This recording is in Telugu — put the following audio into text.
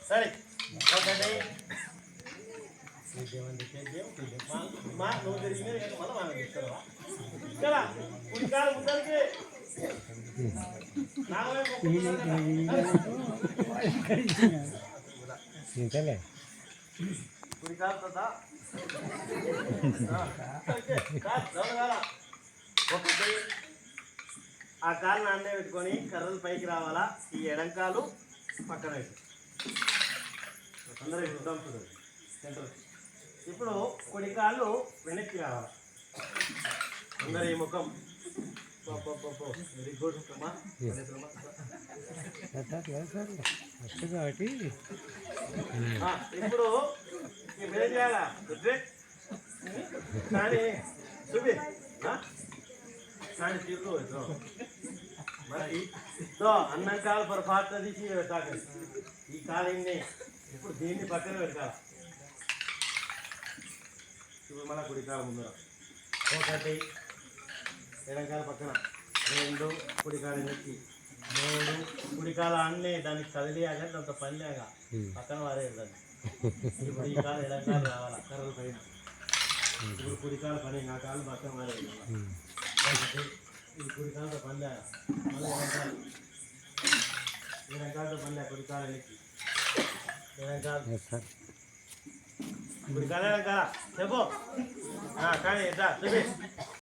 సరే ఒకటి నువ్వు తిరిగి మళ్ళీ మనం తీసుకోవా కదా కుడికాలు ముద్దరికి కుడికాలు ఒకటి ఆ కాలు నాన్నే పెట్టుకొని కర్రలు పైకి రావాలా ఈ ఎడంకాలు పక్కన పెట్టి అందరూ చూద్దాం చూడండి సెంటర్ ఇప్పుడు కొన్ని కాళ్ళు వెనక్కి రావాలి అందరూ ఈ ముఖం వెరీ గుడ్ ఇప్పుడు ఏం చేయాలా కానీ చూపి కానీ తీరు మరి అన్నం కాలు పొరపాటున తీసి పెట్టాలి ఈ కాలిని ఇప్పుడు దీన్ని పక్కన పెట్టాలి ఇప్పుడు మళ్ళీ కుడికాల ముందర ఒకటి ఎడంకాల పక్కన రెండు కుడికాల నెక్కి మూడు కుడికాల అన్నీ దానికి కదిలియాక దాంతో పనిలేక పక్కన వారేది దాన్ని ఇప్పుడు ఈ కాలు ఎడంకాలు రావాలా కర్రల పైన ఇప్పుడు కుడికాల పని నా కాలు పక్కన వారేది ఇది కుడికాలతో పనిలేక మళ్ళీ ఎడంకాలతో పనిలేక కుడికాల నెక్కి ఎడంకాల కుడికాల ఎడంకాల చెప్పు కానీ ఎట్లా చెప్పి